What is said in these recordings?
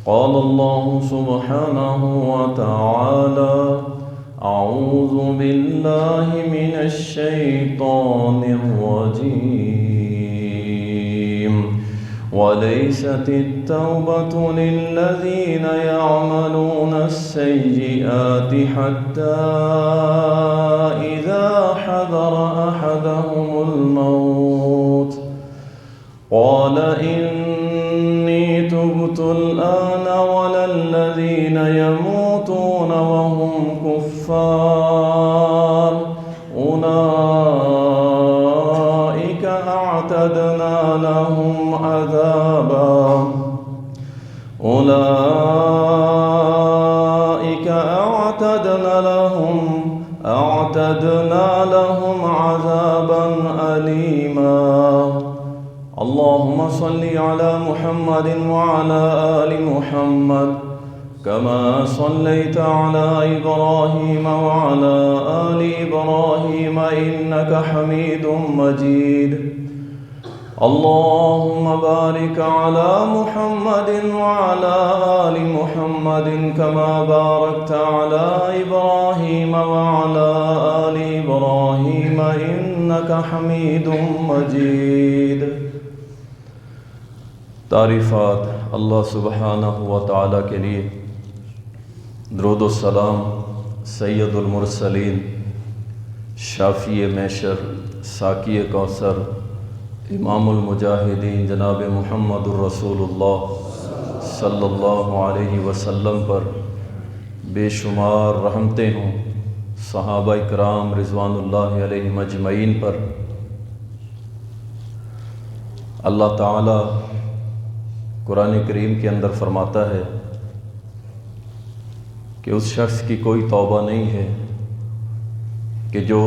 قال الله سبحانه وتعالى: أعوذ بالله من الشيطان الرجيم. وليست التوبة للذين يعملون السيئات حتى إذا حضر أحدهم الموت قال إني تبت الآن ولا الذين يموتون وهم كفار أولئك أعتدنا لهم عذابا أليما. اللهم صل على محمد وعلى آل محمد كما صليت على إبراهيم وعلى آل إبراهيم إنك حميد مجيد. اللهم بارك على محمد وعلى آل محمد كما باركت على إبراهيم وعلى آل إبراهيم إنك حميد مجيد. تعریفات اللہ سبحانہ و تعالیٰ کے لیے، درود و سلام سید المرسلین، شافی محشر، ساقی کوثر، امام المجاہدین جناب محمد الرسول اللہ صلی اللہ علیہ وسلم پر بے شمار رحمتیں ہوں، صحابہ کرام رضوان اللہ علیہم اجمعین پر۔ اللہ تعالی قرآن کریم کے اندر فرماتا ہے کہ اس شخص کی کوئی توبہ نہیں ہے کہ جو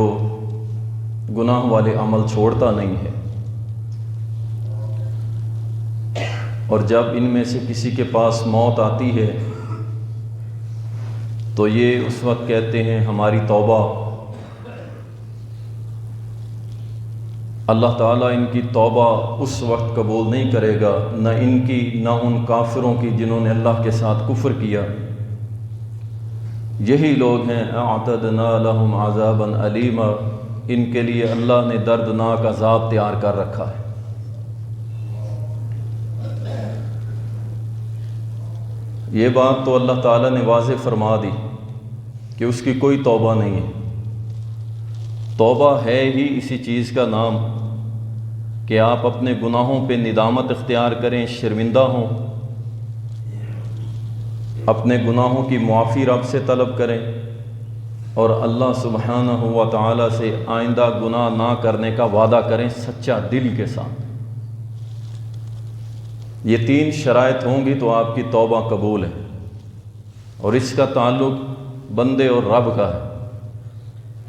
گناہ والے عمل چھوڑتا نہیں ہے، اور جب ان میں سے کسی کے پاس موت آتی ہے تو یہ اس وقت کہتے ہیں ہماری توبہ۔ اللہ تعالیٰ ان کی توبہ اس وقت قبول نہیں کرے گا، نہ ان کی نہ ان کافروں کی جنہوں نے اللہ کے ساتھ کفر کیا۔ یہی لوگ ہیں اعتدنا لہم عذابا علیما، ان کے لیے اللہ نے دردناک عذاب تیار کر رکھا ہے۔ یہ بات تو اللہ تعالیٰ نے واضح فرما دی کہ اس کی کوئی توبہ نہیں ہے۔ توبہ ہے ہی اسی چیز کا نام کہ آپ اپنے گناہوں پہ ندامت اختیار کریں، شرمندہ ہوں، اپنے گناہوں کی معافی رب سے طلب کریں، اور اللہ سبحانہ و تعالیٰ سے آئندہ گناہ نہ کرنے کا وعدہ کریں سچا دل کے ساتھ۔ یہ تین شرائط ہوں گی تو آپ کی توبہ قبول ہے، اور اس کا تعلق بندے اور رب کا ہے،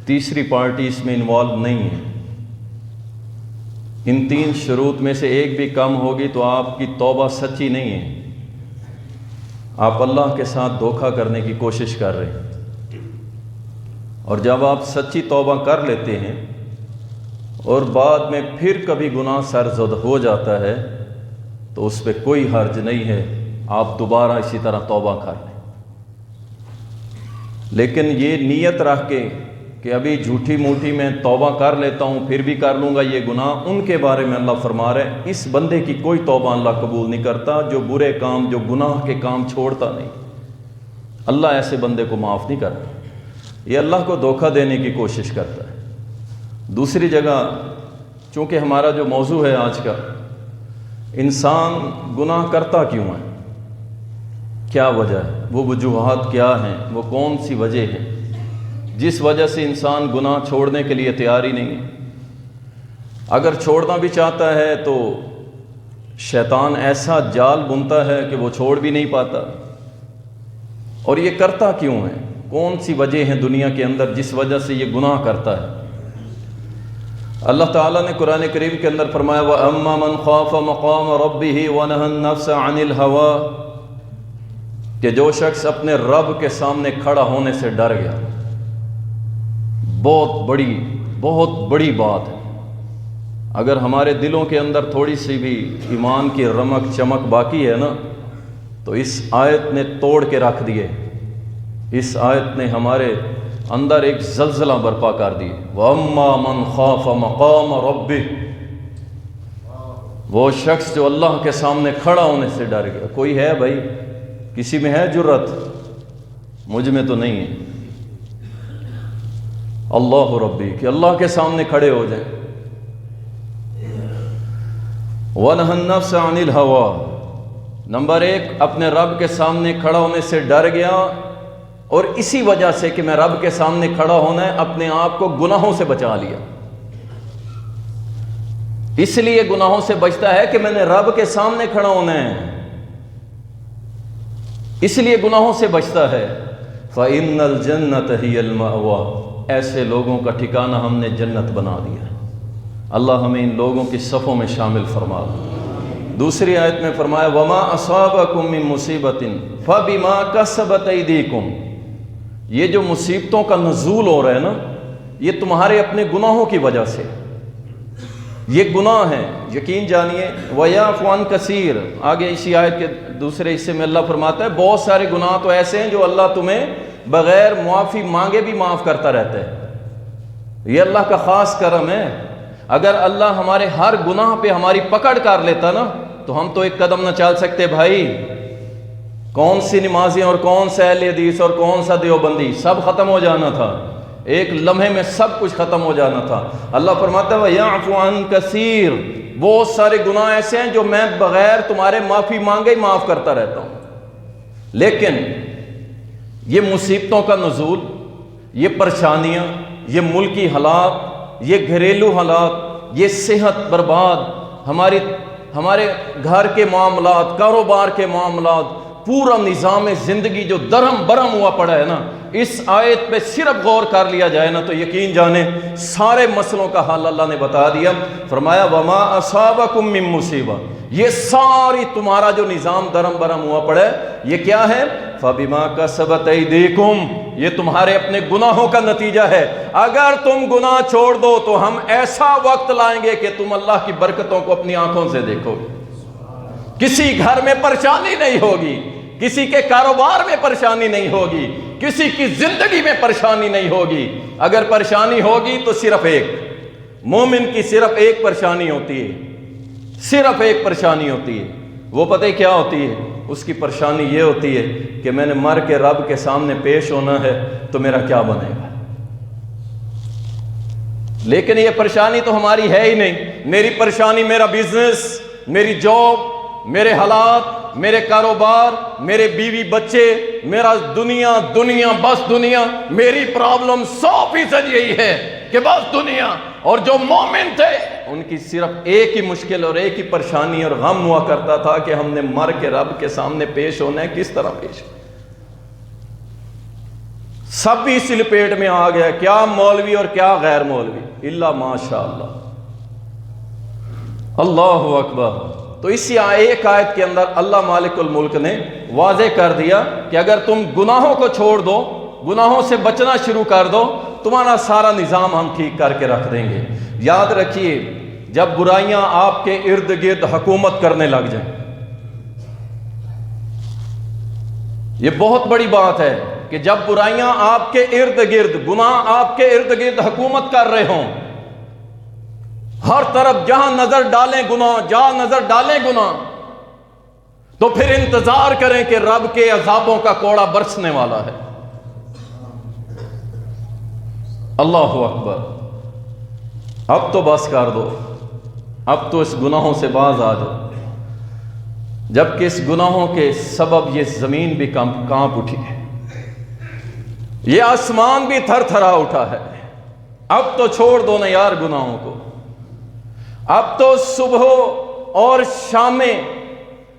تیسری پارٹی اس میں انوالو نہیں ہے۔ ان تین شروط میں سے ایک بھی کم ہوگی تو آپ کی توبہ سچی نہیں ہے، آپ اللہ کے ساتھ دھوکہ کرنے کی کوشش کر رہے ہیں۔ اور جب آپ سچی توبہ کر لیتے ہیں اور بعد میں پھر کبھی گناہ سرزد ہو جاتا ہے تو اس پہ کوئی حرج نہیں ہے، آپ دوبارہ اسی طرح توبہ کر لیں۔ لیکن یہ نیت رکھ کے کہ ابھی جھوٹی موٹی میں توبہ کر لیتا ہوں پھر بھی کر لوں گا یہ گناہ، ان کے بارے میں اللہ فرما رہے ہیں اس بندے کی کوئی توبہ اللہ قبول نہیں کرتا، جو برے کام، جو گناہ کے کام چھوڑتا نہیں، اللہ ایسے بندے کو معاف نہیں کرتا، یہ اللہ کو دھوکہ دینے کی کوشش کرتا ہے۔ دوسری جگہ، چونکہ ہمارا جو موضوع ہے آج کا، انسان گناہ کرتا کیوں ہے، کیا وجہ ہے، وہ وجوہات کیا ہیں، وہ کون سی وجہ ہیں جس وجہ سے انسان گناہ چھوڑنے کے لیے تیار ہی نہیں ہے۔ اگر چھوڑنا بھی چاہتا ہے تو شیطان ایسا جال بنتا ہے کہ وہ چھوڑ بھی نہیں پاتا۔ اور یہ کرتا کیوں ہے، کون سی وجہ ہیں دنیا کے اندر جس وجہ سے یہ گناہ کرتا ہے؟ اللہ تعالیٰ نے قرآن کریم کے اندر فرمایا وَأَمَّا مَنْ خَافَ مَقَامَ رَبِّهِ وَنَهَى النَّفْسَ عَنِ الْهَوَىٰ، کہ جو شخص اپنے رب کے سامنے کھڑا ہونے سے ڈر گیا۔ بہت بڑی بات ہے۔ اگر ہمارے دلوں کے اندر تھوڑی سی بھی ایمان کی رمق چمک باقی ہے نا، تو اس آیت نے توڑ کے رکھ دیے، اس آیت نے ہمارے اندر ایک زلزلہ برپا کر دی۔ وَأَمَّا مَنْ خَافَ مَقَامَ رَبِّهِ، وہ شخص جو اللہ کے سامنے کھڑا ہونے سے ڈر گیا۔ کوئی ہے بھائی، کسی میں ہے جرت؟ مجھ میں تو نہیں ہے۔ اللہ ربی، کہ اللہ کے سامنے کھڑے ہو جائیں۔ وَنَهَى النَّفْسَ عَنِ الْهَوَىٰ، نمبر ایک اپنے رب کے سامنے کھڑا ہونے سے ڈر گیا، اور اسی وجہ سے کہ میں رب کے سامنے کھڑا ہونا ہے اپنے آپ کو گناہوں سے بچا لیا۔ اس لیے گناہوں سے بچتا ہے کہ میں نے رب کے سامنے کھڑا ہونا ہے، اس لیے گناہوں سے بچتا ہے۔ فَإِنَّ الْجَنَّةَ هِيَ الْمَأْوَىٰ، ایسے لوگوں کا ٹھکانہ ہم نے جنت بنا دیا۔ اللہ ہمیں ان لوگوں کی صفوں میں شامل فرما۔ دوسری آیت میں فرمایا وَمَا أَصَابَكُم مِّن مُّصِيبَةٍ فَبِمَا كَسَبَتْ أَيْدِيكُمْ، یہ جو مصیبتوں کا نزول ہو رہا ہے نا، یہ تمہارے اپنے گناہوں کی وجہ سے، یہ گناہ ہے۔ یقین جانیے وَيَعْفُ عَن كَثِيرٍ، آگے اسی آیت کے دوسرے حصے میں اللہ فرماتا ہے بہت سارے گناہ تو ایسے ہیں جو اللہ تمہیں بغیر معافی مانگے بھی معاف کرتا رہتا ہے۔ یہ اللہ کا خاص کرم ہے۔ اگر اللہ ہمارے ہر گناہ پہ ہماری پکڑ کر لیتا نا، تو ہم تو ایک قدم نہ چل سکتے بھائی۔ کون سی نمازیں اور کون سا اہل حدیث اور کون سا دیوبندی، سب ختم ہو جانا تھا، ایک لمحے میں سب کچھ ختم ہو جانا تھا۔ اللہ فرماتا ہے وَيَعْفُ عَن كَثِيرٍ، بہت سارے گناہ ایسے ہیں جو میں بغیر تمہارے معافی مانگے ہی معاف کرتا رہتا ہوں۔ لیکن یہ مصیبتوں کا نزول، یہ پریشانیاں، یہ ملکی حالات، یہ گھریلو حالات، یہ صحت برباد، ہمارے گھر کے معاملات، کاروبار کے معاملات، پورا نظام زندگی جو درہم برہم ہوا پڑا ہے نا، اس آیت پہ صرف غور کر لیا جائے نا تو یقین جانے سارے مسئلوں کا حل اللہ نے بتا دیا۔ فرمایا وَمَا أَصَابَكُم مِّن مُّصِيبَةٍ، یہ ساری تمہارا جو نظام درہم برہم ہوا پڑا ہے یہ کیا ہے؟ فَبِمَا كَسَبَتْ أَيْدِيكُمْ، یہ تمہارے اپنے گناہوں کا نتیجہ ہے۔ اگر تم گناہ چھوڑ دو تو ہم ایسا وقت لائیں گے کہ تم اللہ کی برکتوں کو اپنی آنکھوں سے دیکھو گے۔ کسی گھر میں پریشانی نہیں ہوگی، کسی کے کاروبار میں پریشانی نہیں ہوگی، کسی کی زندگی میں پریشانی نہیں ہوگی۔ اگر پریشانی ہوگی تو صرف ایک، مومن کی صرف ایک پریشانی ہوتی ہے، صرف ایک پریشانی ہوتی ہے۔ وہ پتہ کیا ہوتی ہے؟ اس کی پریشانی یہ ہوتی ہے کہ میں نے مر کے رب کے سامنے پیش ہونا ہے تو میرا کیا بنے گا۔ لیکن یہ پریشانی تو ہماری ہے ہی نہیں۔ میری پریشانی میرا بزنس، میری جاب، میرے حالات، میرے کاروبار، میرے بیوی بچے، میرا دنیا بس دنیا۔ میری پرابلم 100% یہی ہے کہ بس دنیا۔ اور جو مومن تھے ان کی صرف ایک ہی مشکل اور ایک ہی پریشانی اور غم ہوا کرتا تھا کہ ہم نے مر کے رب کے سامنے پیش ہونا ہے، کس طرح پیش ہونا۔ سب بھی اسی لپیٹ میں آ گیا، کیا مولوی اور کیا غیر مولوی، الا ماشاء اللہ۔ اللہ اکبر۔ تو اسی ایک آیت کے اندر اللہ مالک الملک نے واضح کر دیا کہ اگر تم گناہوں کو چھوڑ دو، گناہوں سے بچنا شروع کر دو، تمہارا سارا نظام ہم ٹھیک کر کے رکھ دیں گے۔ یاد رکھیے جب برائیاں آپ کے ارد گرد حکومت کرنے لگ جائیں، یہ بہت بڑی بات ہے کہ جب برائیاں آپ کے ارد گرد، گناہ آپ کے ارد گرد حکومت کر رہے ہوں، ہر طرف جہاں نظر ڈالیں گناہ، جہاں نظر ڈالیں گناہ، تو پھر انتظار کریں کہ رب کے عذابوں کا کوڑا برسنے والا ہے۔ اللہ اکبر۔ اب تو بس کر دو، اب تو اس گناہوں سے باز آ جاؤ، جبکہ اس گناہوں کے سبب یہ زمین بھی کانپ اٹھی ہے، یہ آسمان بھی تھر تھرا اٹھا ہے۔ اب تو چھوڑ دو نا یار گناہوں کو۔ اب تو صبح اور شامیں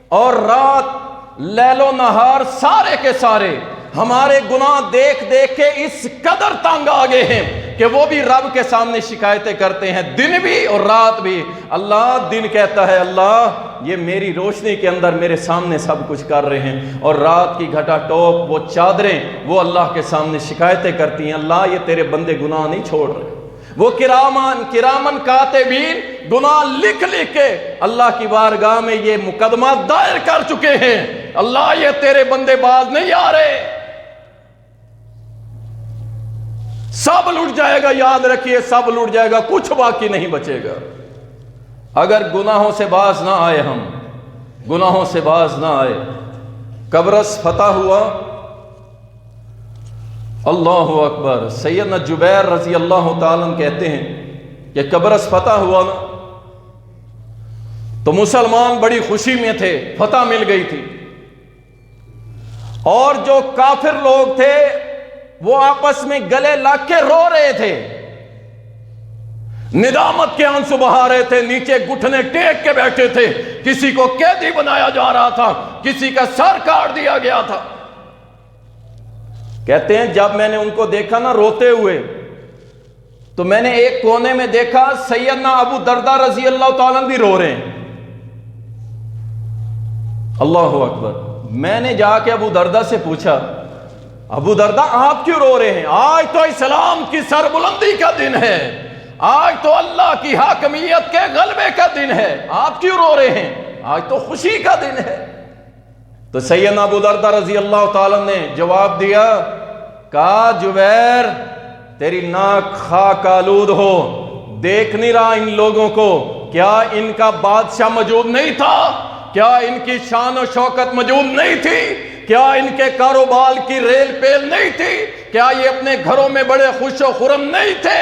اور رات، لیل و نہار، سارے کے سارے ہمارے گناہ دیکھ دیکھ کے اس قدر تنگ آ گئے ہیں کہ وہ بھی رب کے سامنے شکایتیں کرتے ہیں، دن بھی اور رات بھی۔ اللہ دن کہتا ہے اللہ یہ میری روشنی کے اندر میرے سامنے سب کچھ کر رہے ہیں، اور رات کی گھٹا ٹوپ وہ چادریں وہ اللہ کے سامنے شکایتیں کرتی ہیں، اللہ یہ تیرے بندے گناہ نہیں چھوڑ رہے۔ وہ کرامن کاتبین گناہ لکھ لکھ کے اللہ کی بارگاہ میں یہ مقدمہ دائر کر چکے ہیں اللہ یہ تیرے بندے باز نہیں آ رہے، سب لٹ جائے گا، یاد رکھیے سب لٹ جائے گا، کچھ باقی نہیں بچے گا اگر گناہوں سے باز نہ آئے، ہم گناہوں سے باز نہ آئے۔ قبرص فتح ہوا، اللہ اکبر، سیدنا جبیر رضی اللہ تعالیٰ عنہ کہتے ہیں کہ قبرص فتح ہوا نا تو مسلمان بڑی خوشی میں تھے، فتح مل گئی تھی، اور جو کافر لوگ تھے وہ آپس میں گلے لگ کے رو رہے تھے، ندامت کے آنسو بہا رہے تھے، نیچے گھٹنے ٹیک کے بیٹھے تھے، کسی کو قیدی بنایا جا رہا تھا، کسی کا سر کاٹ دیا گیا تھا۔ کہتے ہیں جب میں نے ان کو دیکھا نا روتے ہوئے تو میں نے ایک کونے میں دیکھا سیدنا ابو دردہ رضی اللہ تعالیٰ عنہ بھی رو رہے ہیں، اللہ اکبر۔ میں نے جا کے ابو دردہ سے پوچھا، ابو دردہ آپ کیوں رو رہے ہیں؟ آج تو اسلام کی سربلندی کا دن ہے، آج تو اللہ کی حاکمیت کے غلبے کا دن ہے، آپ کیوں رو رہے ہیں؟ آج تو خوشی کا دن ہے۔ تو سیدنا ابو دردہ رضی اللہ تعالیٰ نے جواب دیا، کہا جبیر تیری ناک خاک آلود ہو، دیکھ نہیں رہا ان لوگوں کو؟ کیا ان کا بادشاہ موجود نہیں تھا؟ کیا ان کی شان و شوکت موجود نہیں تھی؟ کیا ان کے کاروبار کی ریل پیل نہیں تھی؟ کیا یہ اپنے گھروں میں بڑے خوش و خرم نہیں تھے؟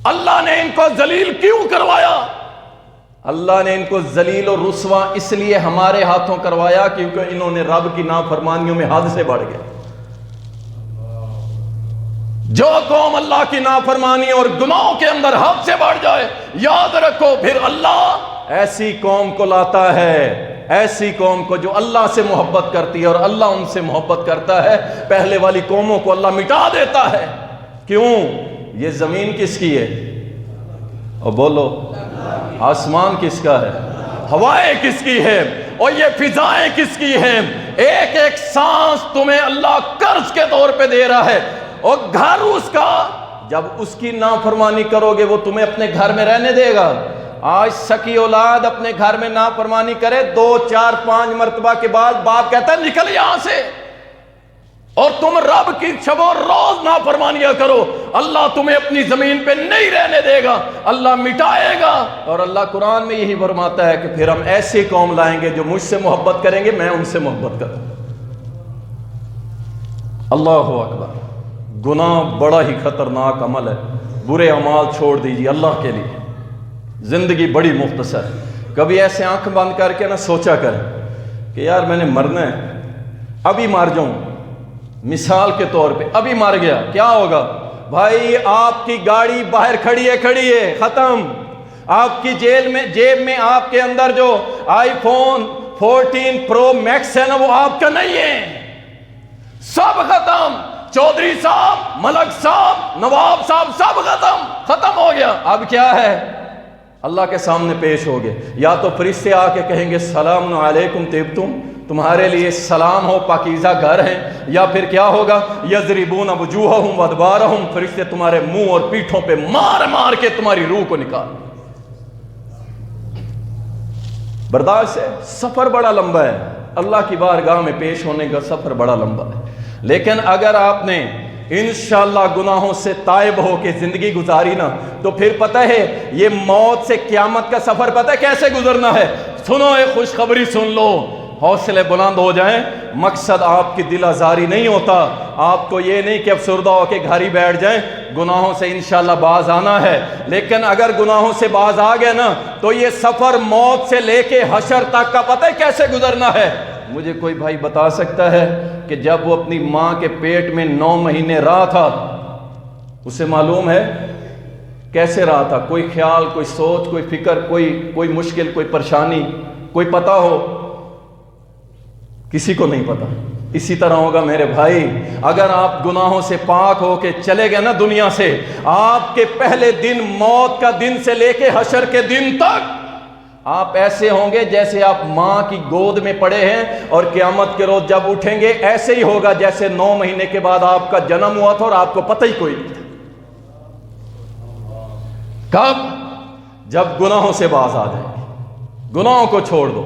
اللہ نے ان کو ذلیل کیوں کروایا؟ اللہ نے ان کو ذلیل و رسوا اس لیے ہمارے ہاتھوں کروایا کیونکہ انہوں نے رب کی نافرمانیوں میں حد سے بڑھ گئے۔ جو قوم اللہ کی نافرمانی اور گناہوں کے اندر حد سے بڑھ جائے، یاد رکھو پھر اللہ ایسی قوم کو لاتا ہے، ایسی قوم کو جو اللہ سے محبت کرتی ہے اور اللہ ان سے محبت کرتا ہے، پہلے والی قوموں کو اللہ مٹا دیتا ہے۔ کیوں؟ یہ زمین کس کی ہے؟ اور بولو، آسمان کس کا ہے؟ ہوائیں کس کی ہے؟ اور یہ فضائیں کس کی ہیں؟ ایک ایک سانس تمہیں اللہ قرض کے طور پہ دے رہا ہے، اور گھر اس کا، جب اس کی نافرمانی کرو گے وہ تمہیں اپنے گھر میں رہنے دے گا؟ آج سکی اولاد اپنے گھر میں نافرمانی کرے، 2 4 5 مرتبہ کے بعد باپ کہتا ہے نکل یہاں سے، اور تم رب کی شب و روز نافرمانیاں کرو، اللہ تمہیں اپنی زمین پہ نہیں رہنے دے گا، اللہ مٹائے گا۔ اور اللہ قرآن میں یہی فرماتا ہے کہ پھر ہم ایسی قوم لائیں گے جو مجھ سے محبت کریں گے، میں ان سے محبت کروں۔ اللہ اکبر۔ گناہ بڑا ہی خطرناک عمل ہے، برے اعمال چھوڑ دیجیے اللہ کے لیے، زندگی بڑی مختصر ہے۔ کبھی ایسے آنکھ بند کر کے نہ سوچا کریں کہ یار میں نے مرنا ہے، ابھی مر جاؤں، مثال کے طور پہ ابھی مر گیا کیا ہوگا؟ بھائی آپ کی گاڑی باہر کھڑی ہے، ختم۔ آپ کی جیب میں آپ کے اندر جو آئی فون 14 پرو میکس ہے نا، وہ آپ کا نہیں ہے، سب ختم۔ چودھری صاحب، ملک صاحب، نواب صاحب، سب ختم ہو گیا۔ اب کیا ہے؟ اللہ کے سامنے پیش ہو گئے، یا تو فرشتے آ کے کہیں گے سلام علیکم طبتم، تمہارے لیے سلام ہو، پاکیزہ گھر ہیں، یا پھر کیا ہوگا؟ یضربون وجوہہم وادبارہم، فرشتے تمہارے منہ اور پیٹھوں پہ مار مار کے تمہاری روح کو نکال۔ برداشت ہے، سفر بڑا لمبا ہے، اللہ کی بارگاہ میں پیش ہونے کا سفر بڑا لمبا ہے، لیکن اگر آپ نے انشاءاللہ گناہوں سے تائب ہو کے زندگی گزاری نا تو پھر پتہ ہے یہ موت سے قیامت کا سفر پتہ ہے کیسے گزرنا ہے۔ سنو ایک خوشخبری سن لو، حوصلے بلند ہو جائیں۔ مقصد آپ کی دل آزاری نہیں ہوتا، آپ کو یہ نہیں کہ افسردہ ہو کے گھر ہی بیٹھ جائیں، گناہوں سے انشاءاللہ باز آنا ہے، لیکن اگر گناہوں سے باز آ گئے نا تو یہ سفر موت سے لے کے حشر تک کا پتہ ہے کیسے گزرنا ہے۔ مجھے کوئی بھائی بتا سکتا ہے کہ جب وہ اپنی ماں کے پیٹ میں 9 مہینے رہا تھا، اسے معلوم ہے کیسے رہا تھا؟ کوئی خیال، کوئی سوچ، کوئی فکر، کوئی مشکل، کوئی پریشانی، کوئی پتہ ہو؟ کسی کو نہیں پتا۔ اسی طرح ہوگا میرے بھائی، اگر آپ گناہوں سے پاک ہو کے چلے گئے نا دنیا سے، آپ کے پہلے دن، موت کا دن سے لے کے حشر کے دن تک آپ ایسے ہوں گے جیسے آپ ماں کی گود میں پڑے ہیں، اور قیامت کے روز جب اٹھیں گے ایسے ہی ہوگا جیسے 9 مہینے کے بعد آپ کا جنم ہوا تھا اور آپ کو پتہ ہی کوئی نہیں تھا۔ کب؟ جب گناہوں سے باز آ جائیں گے۔ گناہوں کو چھوڑ دو،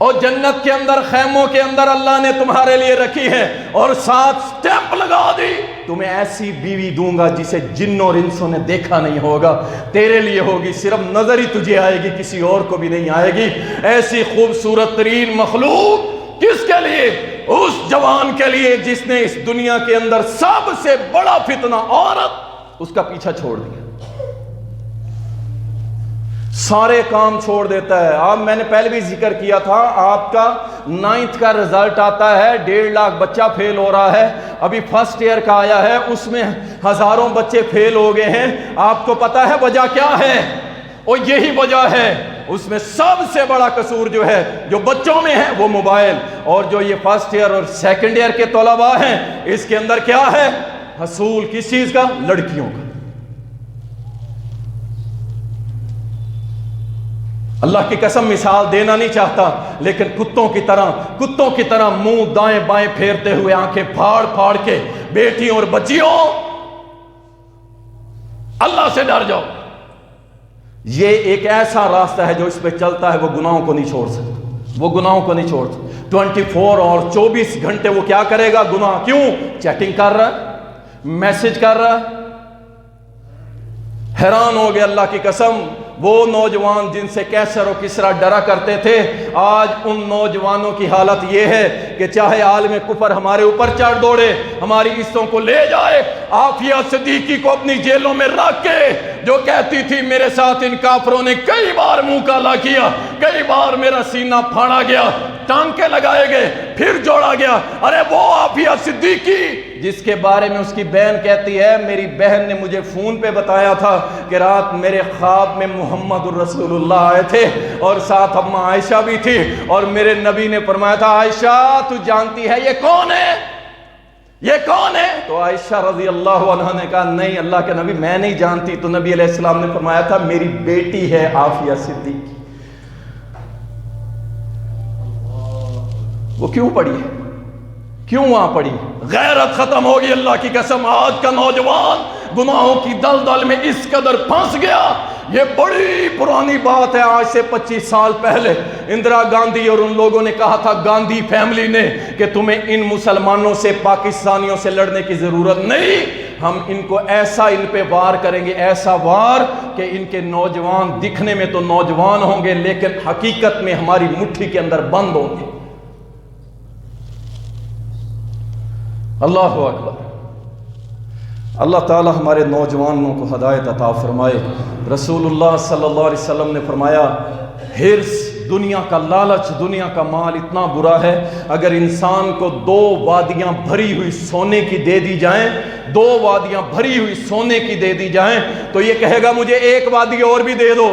اور جنت کے اندر خیموں کے اندر اللہ نے تمہارے لیے رکھی ہے، اور ساتھ سٹیمپ لگا دی، تمہیں ایسی بیوی دوں گا جسے جنوں اور انسوں نے دیکھا نہیں ہوگا، تیرے لیے ہوگی، صرف نظر ہی تجھے آئے گی، کسی اور کو بھی نہیں آئے گی۔ ایسی خوبصورت ترین مخلوق کس کے لیے؟ اس جوان کے لیے جس نے اس دنیا کے اندر سب سے بڑا فتنہ عورت، اس کا پیچھا چھوڑ دیا، سارے کام چھوڑ دیتا ہے۔ اب میں نے پہلے بھی ذکر کیا تھا، آپ کا 9th کا رزلٹ آتا ہے، 1.5 لاکھ بچہ فیل ہو رہا ہے، ابھی فرسٹ ایئر کا آیا ہے، اس میں ہزاروں بچے فیل ہو گئے ہیں۔ آپ کو پتا ہے وجہ کیا ہے؟ اور یہی وجہ ہے، اس میں سب سے بڑا قصور جو ہے جو بچوں میں ہے وہ موبائل، اور جو یہ فرسٹ ایئر اور سیکنڈ ایئر کے طلباء ہیں، اس کے اندر کیا ہے؟ حصول کس چیز کا؟ لڑکیوں کا۔ اللہ کی قسم مثال دینا نہیں چاہتا، لیکن کتوں کی طرح منہ دائیں بائیں پھیرتے ہوئے، آنکھیں پھاڑ پھاڑ کے، بیٹیوں اور بچیوں اللہ سے ڈر جاؤ۔ یہ ایک ایسا راستہ ہے جو اس پہ چلتا ہے وہ گناہوں کو نہیں چھوڑ سکتا، وہ گناہوں کو نہیں چھوڑ سکتا۔ 24 اور 24 گھنٹے وہ کیا کرے گا؟ گناہ۔ کیوں؟ چیٹنگ کر رہا ہے، میسج کر رہا ہے۔ حیران ہو گئے اللہ کی قسم، وہ نوجوان جن سے کیسر و کسرا ڈرا کرتے تھے، آج ان نوجوانوں کی حالت یہ ہے کہ چاہے عالم کفر ہمارے اوپر چڑھ دوڑے، ہماری عزتوں کو لے جائے، عافیہ صدیقی کو اپنی جیلوں میں رکھ کے، جو کہتی تھی میرے ساتھ ان کافروں نے کئی بار منہ کالا کیا، کئی بار میرا سینہ پھاڑا گیا، ٹانکے لگائے گئے، پھر جوڑا گیا، ارے وہ عافیہ صدیقی جس کے بارے میں اس کی بہن کہتی ہے، میری بہن نے مجھے فون پہ بتایا تھا کہ رات میرے خواب میں محمد الرسول اللہ آئے تھے، اور ساتھ اماں عائشہ بھی تھی، اور میرے نبی نے فرمایا تھا عائشہ تو جانتی ہے یہ کون ہے؟ یہ کون ہے؟ تو عائشہ رضی اللہ عنہ نے کہا نہیں اللہ کے نبی میں نہیں جانتی۔ تو نبی علیہ السلام نے فرمایا تھا میری بیٹی ہے عافیہ صدیقی۔ وہ کیوں پڑھی ہے؟ کیوں وہاں پڑھی؟ غیرت ختم ہوگی اللہ کی قسم۔ آج کا نوجوان گناہوں کی دلدل میں اس قدر پھنس گیا۔ یہ بڑی پرانی بات ہے، آج سے 25 سال پہلے اندرا گاندھی اور ان لوگوں نے کہا تھا، گاندھی فیملی نے، کہ تمہیں ان مسلمانوں سے پاکستانیوں سے لڑنے کی ضرورت نہیں، ہم ان کو ایسا ان پہ وار کریں گے، ایسا وار کہ ان کے نوجوان دکھنے میں تو نوجوان ہوں گے لیکن حقیقت میں ہماری مٹھی کے اندر بند ہوں گے۔ اللہ اکبر۔ اللہ تعالی ہمارے نوجوانوں کو ہدایت عطا فرمائے۔ رسول اللہ صلی اللہ علیہ وسلم نے فرمایا، حرص، دنیا کا لالچ، دنیا کا مال اتنا برا ہے، اگر انسان کو 2 وادیاں بھری ہوئی سونے کی دے دی جائیں، 2 وادیاں بھری ہوئی سونے کی دے دی جائیں، تو یہ کہے گا مجھے 1 وادی اور بھی دے دو۔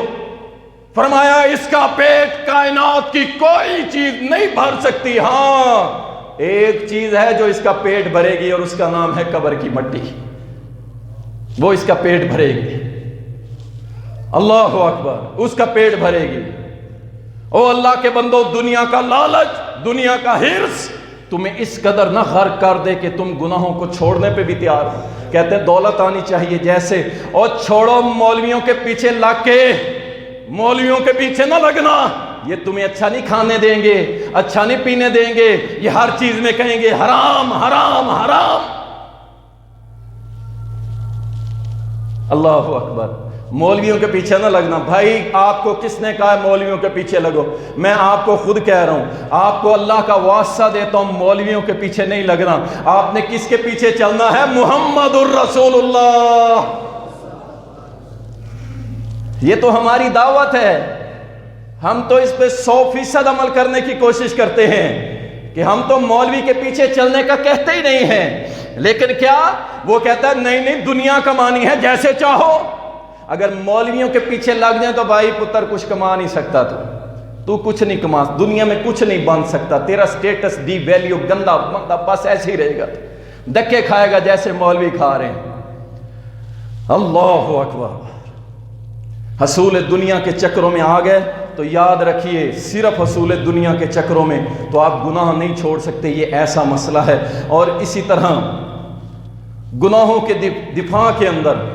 فرمایا اس کا پیٹ کائنات کی کوئی چیز نہیں بھر سکتی، ہاں ایک چیز ہے جو اس کا پیٹ بھرے گی، اور اس کا نام ہے قبر کی مٹی، وہ اس کا پیٹ بھرے گی۔ اللہ اکبر، اس کا پیٹ بھرے گی۔ او اللہ کے بندو، دنیا کا لالچ، دنیا کا حرص تمہیں اس قدر نہ غرق کر دے کہ تم گناہوں کو چھوڑنے پہ بھی تیار ہو۔ کہتے ہیں دولت آنی چاہیے جیسے، اور چھوڑو مولویوں کے پیچھے لگ کے، مولویوں کے پیچھے نہ لگنا، یہ تمہیں اچھا نہیں کھانے دیں گے، اچھا نہیں پینے دیں گے، یہ ہر چیز میں کہیں گے حرام حرام حرام۔ اللہ اکبر۔ مولویوں کے پیچھے نہ لگنا۔ بھائی آپ کو کس نے کہا ہے مولویوں کے پیچھے لگو؟ میں آپ کو خود کہہ رہا ہوں، آپ کو اللہ کا واسطہ دیتا ہوں، مولویوں کے پیچھے نہیں لگنا۔ آپ نے کس کے پیچھے چلنا ہے؟ محمد الرسول اللہ۔ یہ تو ہماری دعوت ہے، ہم تو اس پہ 100% عمل کرنے کی کوشش کرتے ہیں کہ ہم تو مولوی کے پیچھے چلنے کا کہتے ہی نہیں ہیں، لیکن کیا وہ کہتا ہے نہیں نہیں دنیا کمانی ہے جیسے چاہو۔ اگر مولویوں کے پیچھے لگ جائیں تو بھائی پتر کچھ کما نہیں سکتا، تو کچھ نہیں کما، دنیا میں کچھ نہیں بن سکتا، تیرا سٹیٹس ڈی ویلیو گندا بندہ بس ایسے ہی رہے گا، دکے کھائے گا جیسے مولوی کھا رہے ہیں۔ اللہ اکبر۔ حصول دنیا کے چکروں میں آ گئے تو یاد رکھیے، صرف حصول دنیا کے چکروں میں تو آپ گناہ نہیں چھوڑ سکتے، یہ ایسا مسئلہ ہے۔ اور اسی طرح گناہوں کے دفاع کے اندر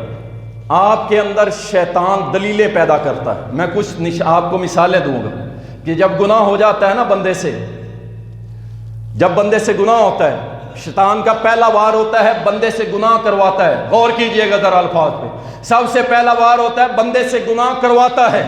آپ کے اندر شیطان دلیلیں پیدا کرتا ہے۔ میں کچھ آپ کو مثالیں دوں گا کہ جب گناہ ہو جاتا ہے نا بندے سے، جب بندے سے گناہ ہوتا ہے، شیطان کا پہلا وار ہوتا ہے بندے سے گناہ کرواتا ہے. غور کیجئے گا ذرا الفاظ پہ. سب سے پہلا وار ہوتا ہے بندے سے گناہ کرواتا ہے.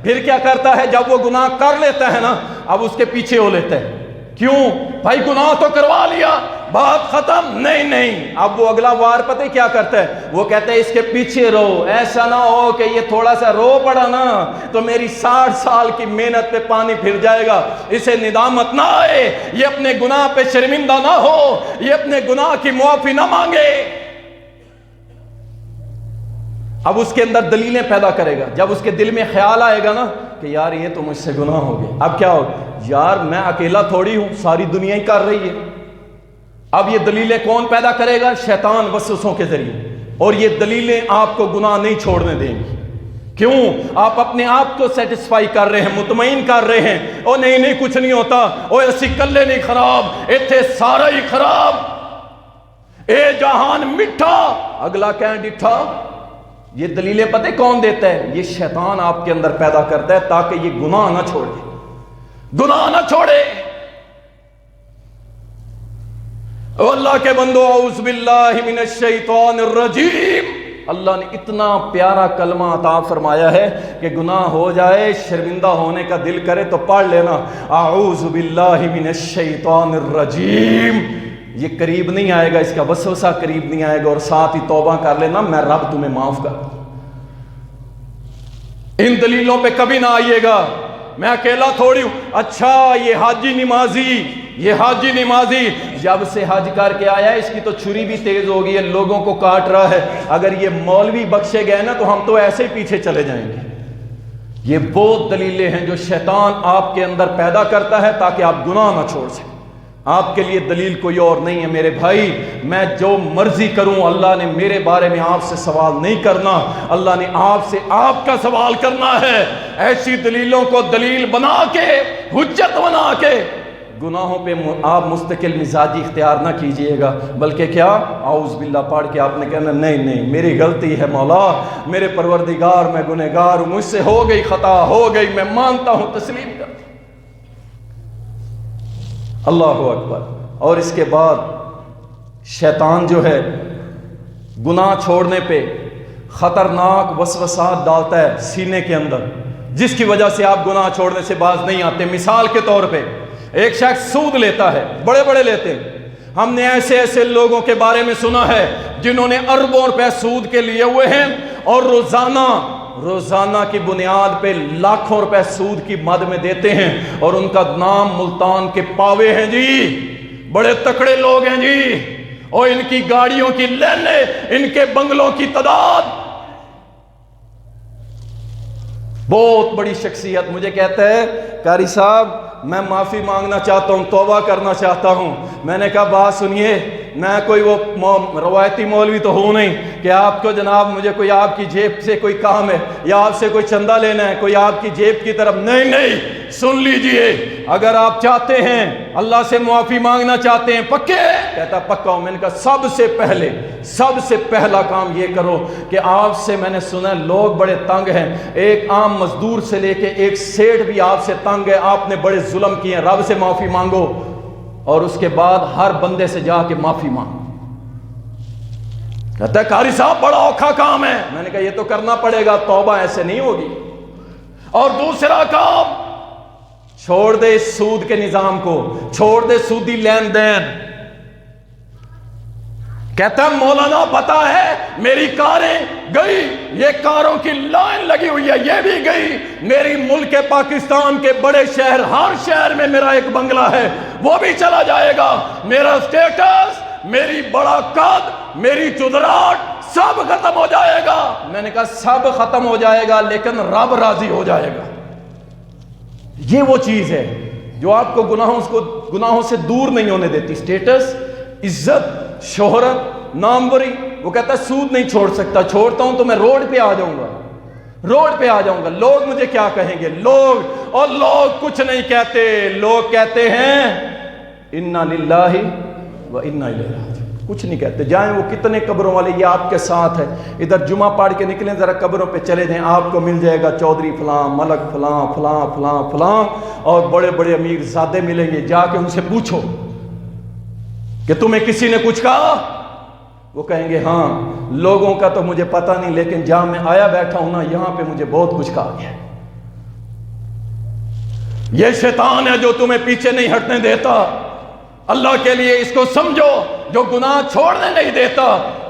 پھر کیا کرتا ہے؟ جب وہ گناہ کر لیتا ہے نا، اب اس کے پیچھے ہو لیتا ہے. کیوں بھائی؟ گناہ تو کروا لیا، بات ختم. نہیں، اب وہ اگلا وار پتہ کیا کرتا ہے؟ وہ کہتا ہے اس کے پیچھے رہو، ایسا نہ ہو کہ یہ تھوڑا سا رو پڑا نا تو میری 60 سال کی محنت پہ پانی پھر جائے گا، اسے ندامت نہ آئے، یہ اپنے گناہ پہ شرمندہ نہ ہو، یہ اپنے گناہ کی معافی نہ مانگے. اب اس کے اندر دلیلیں پیدا کرے گا. جب اس کے دل میں خیال آئے گا نا کہ یار یہ تو مجھ سے گناہ ہو گئے، اب کیا ہوگا؟ یار میں اکیلا تھوڑی ہوں، ساری دنیا ہی کر رہی ہے. اب یہ دلیلیں کون پیدا کرے گا؟ شیطان وسوسوں کے ذریعے. اور یہ دلیلیں آپ کو گناہ نہیں چھوڑنے دیں گی. کیوں؟ آپ اپنے آپ کو سیٹسفائی کر رہے ہیں، مطمئن کر رہے ہیں. او نہیں کچھ نہیں ہوتا، او اسی کلے نہیں خراب، ایتھے سارا ہی خراب، اے جہان مٹھا اگلا کہیں ڈٹھا. یہ دلیلیں پتہ کون دیتا ہے؟ یہ شیطان آپ کے اندر پیدا کرتا ہے تاکہ یہ گناہ نہ چھوڑے، گناہ نہ چھوڑے. او اللہ کے بندو، اعوذ باللہ من الشیطان الرجیم. اللہ نے اتنا پیارا کلمہ عطا فرمایا ہے کہ گناہ ہو جائے، شرمندہ ہونے کا دل کرے تو پڑھ لینا، اعوذ باللہ من الشیطان الرجیم. یہ قریب نہیں آئے گا، اس کا وسوسہ قریب نہیں آئے گا. اور ساتھ ہی توبہ کر لینا، میں رب تمہیں معاف کر دوں. ان دلیلوں پہ کبھی نہ آئیے گا میں اکیلا تھوڑی ہوں. اچھا یہ حاجی نمازی جب سے حج کر کے آیا ہے، اس کی تو چھری بھی تیز ہو گئی ہے، لوگوں کو کاٹ رہا ہے. اگر یہ مولوی بخشے گئے نا تو ہم تو ایسے ہی پیچھے چلے جائیں گے. یہ بہت دلیلیں ہیں جو شیطان آپ کے اندر پیدا کرتا ہے تاکہ آپ گناہ نہ چھوڑ سکیں. آپ کے لیے دلیل کوئی اور نہیں ہے میرے بھائی. میں جو مرضی کروں، اللہ نے میرے بارے میں آپ سے سوال نہیں کرنا، اللہ نے آپ سے آپ کا سوال کرنا ہے. ایسی دلیلوں کو دلیل بنا کے، حجت بنا کے گناہوں پہ آپ مستقل مزاجی اختیار نہ کیجئے گا، بلکہ کیا اعوذ باللہ پڑھ کے آپ نے کہنا نہیں میری غلطی ہے مولا، میرے پروردگار میں گنہگار ہوں، مجھ سے ہو گئی خطا، ہو گئی، میں مانتا ہوں، تسلیم کر. اللہ اکبر. اور اس کے بعد شیطان جو ہے گناہ چھوڑنے پہ خطرناک وسوسات ڈالتا ہے سینے کے اندر، جس کی وجہ سے آپ گناہ چھوڑنے سے باز نہیں آتے. مثال کے طور پہ ایک شخص سود لیتا ہے، بڑے لیتے ہیں. ہم نے ایسے لوگوں کے بارے میں سنا ہے جنہوں نے اربوں روپے سود کے لیے ہوئے ہیں اور روزانہ کی بنیاد پہ لاکھوں روپے سود کی مد میں دیتے ہیں، اور ان کا نام ملتان کے پاوے ہیں جی. بڑے تکڑے لوگ ہیں جی، اور ان کی گاڑیوں کی لینیں، ان کے بنگلوں کی تعداد. بہت بڑی شخصیت مجھے کہتا ہے قاری صاحب میں معافی مانگنا چاہتا ہوں، توبہ کرنا چاہتا ہوں. میں نے کہا بات سنیے، میں کوئی وہ روایتی مولوی تو ہوں نہیں کہ آپ کو جناب مجھے کوئی آپ کی جیب سے کوئی کام ہے یا آپ سے کوئی چندہ لینا ہے، کوئی آپ کی جیب کی طرف نہیں. سن لیجئے، اگر آپ چاہتے ہیں اللہ سے معافی مانگنا چاہتے ہیں پکے؟ کہتا پکا ہوں. میں نے کہا سب سے پہلا کام یہ کرو کہ آپ سے میں نے سنا لوگ بڑے تنگ ہیں، ایک عام مزدور سے لے کے ایک سیٹ بھی آپ سے تنگ ہے، آپ نے بڑے ظلم کیے ہیں، رب سے معافی مانگو. اور اس کے بعد ہر بندے سے جا کے معافی مانگو. کہتا ہے قاری صاحب بڑا اوکھا کام ہے. میں نے کہا یہ تو کرنا پڑے گا، توبہ ایسے نہیں ہوگی. اور دوسرا کام، چھوڑ دے اس سود کے نظام کو، چھوڑ دے سودی لین دین. کہتا ہے مولانا پتا ہے میری کاریں گئی، یہ کاروں کی لائن لگی ہوئی ہے، یہ بھی گئی. میری ملک پاکستان کے بڑے شہر، ہر شہر میں میرا ایک بنگلہ ہے، وہ بھی چلا جائے گا. میرا سٹیٹس، میری بڑا قد، میری چدراہٹ سب ختم ہو جائے گا. میں نے کہا سب ختم ہو جائے گا لیکن رب راضی ہو جائے گا. یہ وہ چیز ہے جو آپ کو گناہوں سے دور نہیں ہونے دیتی. سٹیٹس، عزت، شہرت، ناموری. وہ کہتا ہے سود نہیں چھوڑ سکتا، چھوڑتا ہوں تو میں روڈ پہ آ جاؤں گا، لوگ مجھے کیا کہیں گے. لوگ کچھ نہیں کہتے، لوگ کہتے ہیں انا للہ و انا الیہ راجعون. کچھ نہیں کہتے. جائیں وہ کتنے قبروں والے یہ آپ کے ساتھ ہے, ادھر جمعہ پڑھ کے نکلیں ذرا قبروں پہ چلے جائیں, آپ کو مل جائے گا چودھری فلاں, ملک فلاں فلاں فلاں فلاں, اور بڑے بڑے امیر زادے ملیں گے. جا کے ان سے پوچھو کہ تمہیں کسی نے کچھ کہا؟ وہ کہیں گے ہاں, لوگوں کا تو مجھے پتہ نہیں, لیکن جہاں میں آیا بیٹھا ہوں نا یہاں پہ مجھے بہت کچھ کہا گیا. یہ شیطان ہے جو تمہیں پیچھے نہیں ہٹنے دیتا. اللہ کے لیے اس کو سمجھو, جو گناہ چھوڑنے نہیں دیتا.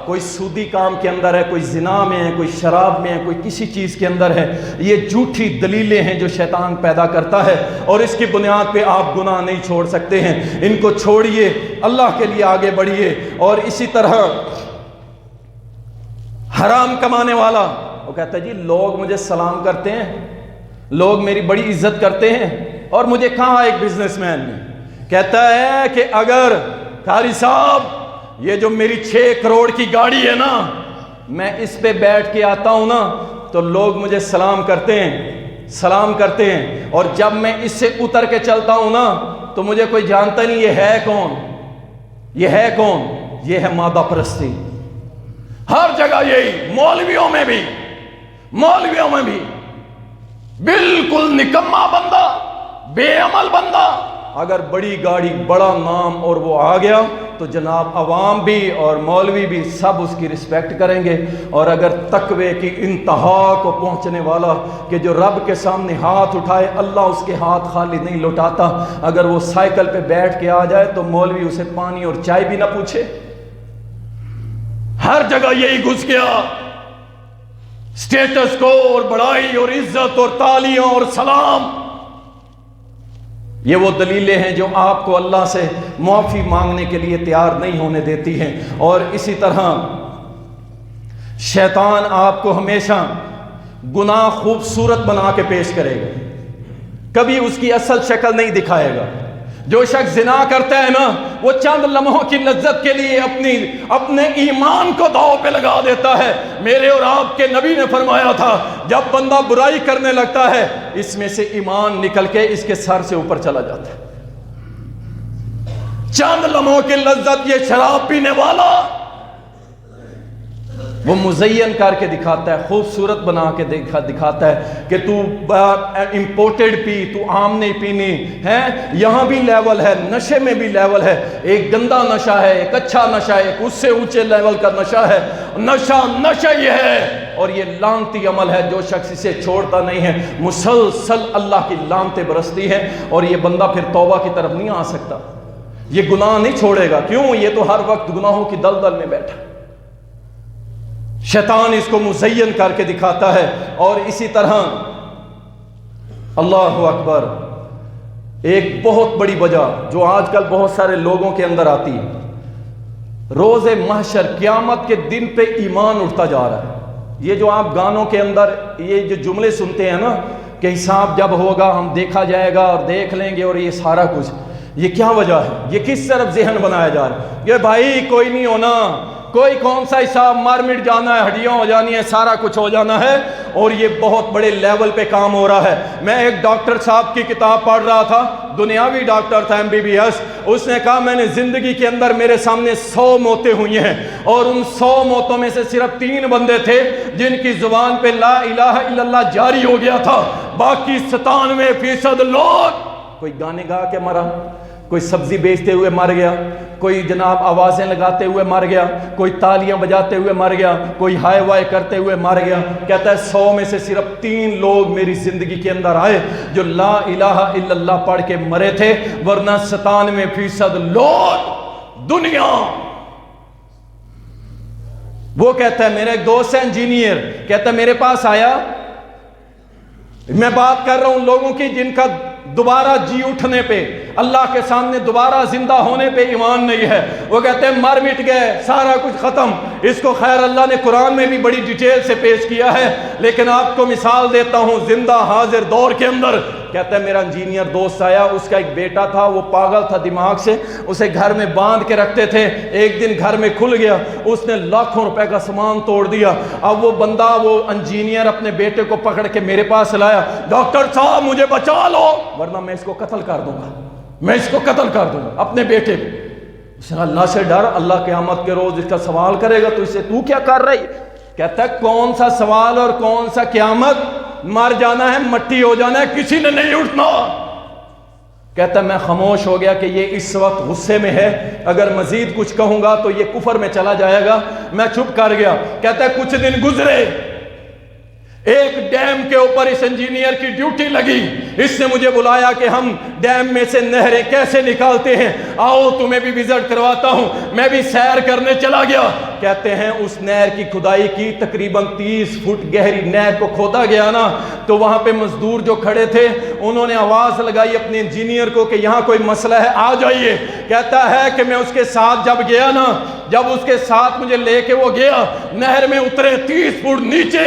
کوئی سودی کام کے اندر ہے, کوئی زنا میں ہے, کوئی شراب میں ہے, کوئی کسی چیز کے اندر ہے. یہ جھوٹی دلیلیں ہیں جو شیطان پیدا کرتا ہے, اور اس کی بنیاد پہ آپ گناہ نہیں چھوڑ سکتے ہیں. ان کو چھوڑیے, اللہ کے لیے آگے بڑھیے. اور اسی طرح حرام کمانے والا, وہ کہتا ہے جی لوگ مجھے سلام کرتے ہیں, لوگ میری بڑی عزت کرتے ہیں, اور مجھے کہا ایک بزنس مین نے کہتا ہے کہ اگر قاری صاحب یہ جو میری 6 کروڑ کی گاڑی ہے نا, میں اس پہ بیٹھ کے آتا ہوں نا تو لوگ مجھے سلام کرتے ہیں, اور جب میں اس سے اتر کے چلتا ہوں نا تو مجھے کوئی جانتا نہیں یہ ہے کون, یہ ہے مادہ پرستی. ہر جگہ یہی, مولویوں میں بھی بالکل نکما بندہ, بے عمل بندہ. اگر بڑی گاڑی, بڑا نام اور وہ آ گیا تو جناب عوام بھی اور مولوی بھی سب اس کی رسپیکٹ کریں گے. اور اگر تقوی کی انتہا کو پہنچنے والا کہ جو رب کے سامنے ہاتھ اٹھائے, اللہ اس کے ہاتھ خالی نہیں لوٹاتا. اگر وہ سائیکل پہ بیٹھ کے آ جائے تو مولوی اسے پانی اور چائے بھی نہ پوچھے. ہر جگہ یہی گھس گیا, سٹیٹس کو اور بڑائی اور عزت اور تالیاں اور سلام. یہ وہ دلیلیں ہیں جو آپ کو اللہ سے معافی مانگنے کے لیے تیار نہیں ہونے دیتی ہیں. اور اسی طرح شیطان آپ کو ہمیشہ گناہ خوبصورت بنا کے پیش کرے گا, کبھی اس کی اصل شکل نہیں دکھائے گا. جو شخص زنا کرتا ہے نا, وہ چند لمحوں کی لذت کے لیے اپنے ایمان کو داؤ پہ لگا دیتا ہے. میرے اور آپ کے نبی نے فرمایا تھا, جب بندہ برائی کرنے لگتا ہے اس میں سے ایمان نکل کے اس کے سر سے اوپر چلا جاتا ہے. چند لمحوں کی لذت یہ شراب پینے والا وہ مزین کر کے دکھاتا ہے, خوبصورت بنا کے دکھاتا ہے کہ تو امپورٹڈ پی, تو عام نہیں پینی ہے. یہاں بھی لیول ہے, نشے میں بھی لیول ہے. ایک گندا نشہ ہے, ایک اچھا نشہ ہے, ایک اس سے اونچے لیول کا نشہ ہے. نشہ یہ ہے, اور یہ لعنتی عمل ہے. جو شخص اسے چھوڑتا نہیں ہے مسلسل اللہ کی لعنتیں برستی ہیں, اور یہ بندہ پھر توبہ کی طرف نہیں آ سکتا. یہ گناہ نہیں چھوڑے گا. کیوں؟ یہ تو ہر وقت گناہوں کی دلدل میں بیٹھا. شیطان اس کو مزین کر کے دکھاتا ہے. اور اسی طرح اللہ اکبر, ایک بہت بڑی وجہ جو آج کل بہت سارے لوگوں کے اندر آتی ہے, روز محشر قیامت کے دن پہ ایمان اٹھتا جا رہا ہے. یہ جو آپ گانوں کے اندر یہ جو جملے سنتے ہیں نا کہ حساب جب ہوگا ہم دیکھا جائے گا اور دیکھ لیں گے اور یہ سارا کچھ, یہ کیا وجہ ہے؟ یہ کس طرف ذہن بنایا جا رہا ہے کہ بھائی کوئی نہیں ہونا, کوئی کون سا حساب, مار مٹ جانا ہے, ہڈیاں ہو جانی ہے, سارا کچھ ہو جانا ہے. اور یہ بہت بڑے لیول پہ کام ہو رہا ہے. میں ایک ڈاکٹر صاحب کی کتاب پڑھ رہا تھا, دنیاوی ڈاکٹر تھا, MBBS. اس نے کہا میں نے زندگی کے اندر میرے سامنے 100 موتیں ہوئی ہیں, اور ان 100 موتوں میں سے صرف 3 بندے تھے جن کی زبان پہ لا الہ الا اللہ جاری ہو گیا تھا. باقی 97% لوگ کوئی گانے گا کے مرا, کوئی سبزی بیچتے ہوئے مر گیا, کوئی جناب آوازیں لگاتے ہوئے مر گیا, کوئی تالیاں بجاتے ہوئے مر گیا, کوئی ہائے وائے کرتے ہوئے مر گیا. کہتا ہے 100 میں سے صرف 3 لوگ میری زندگی کے اندر آئے جو لا الہ الا اللہ پڑھ کے مرے تھے, ورنہ 97% لوگ دنیا. وہ کہتا ہے میرا ایک دوست ہے انجینئر, کہتا ہے میرے پاس آیا, میں بات کر رہا ہوں لوگوں کی جن کا دوبارہ جی اٹھنے پہ, اللہ کے سامنے دوبارہ زندہ ہونے پہ ایمان نہیں ہے. وہ کہتے ہیں مر مٹ گئے, سارا کچھ ختم. اس کو خیر اللہ نے قرآن میں بھی بڑی ڈیٹیل سے پیش کیا ہے, لیکن آپ کو مثال دیتا ہوں زندہ حاضر دور کے اندر. کہتا ہے میرا انجینئر دوست آیا, اس کا ایک بیٹا تھا, وہ پاگل تھا دماغ سے, اسے گھر میں باندھ کے رکھتے تھے. ایک دن گھر میں کھل گیا, اس نے لاکھوں روپے کا سامان توڑ دیا. اب وہ بندہ, وہ انجینئر اپنے بیٹے کو پکڑ کے میرے پاس لایا, ڈاکٹر صاحب مجھے بچا لو ورنہ میں اس کو قتل کر دوں گا, میں اس کو قتل کر دوں گا, اپنے بیٹے کو. اس نے اللہ سے ڈر، اللہ قیامت کے روز اس کا سوال کرے گا تو اسے تو کیا کر رہی ہے؟ کہتا ہے کون سا سوال اور کون سا قیامت، مر جانا ہے، مٹی ہو جانا ہے، کسی نے نہیں اٹھنا۔ کہتا ہے میں خاموش ہو گیا کہ یہ اس وقت غصے میں ہے، اگر مزید کچھ کہوں گا تو یہ کفر میں چلا جائے گا، میں چپ کر گیا۔ کہتا ہے کچھ دن گزرے، ایک ڈیم کے اوپر اس انجینئر کی ڈیوٹی لگی، اس نے مجھے بلایا کہ ہم ڈیم میں سے نہریں کیسے نکالتے ہیں، آؤ تمہیں بھی وزٹ کرواتا ہوں۔ میں بھی سیر کرنے چلا گیا۔ کہتے ہیں اس نہر کی کھدائی کی، تقریباً 30 فٹ گہری نہر کو کھودا گیا نا، تو وہاں پہ مزدور جو کھڑے تھے انہوں نے آواز لگائی اپنے انجینئر کو کہ یہاں کوئی مسئلہ ہے، آ جائیے۔ کہتا ہے کہ میں اس کے ساتھ جب گیا نا، جب اس کے ساتھ مجھے لے کے وہ گیا، نہر میں اترے 30 فٹ نیچے،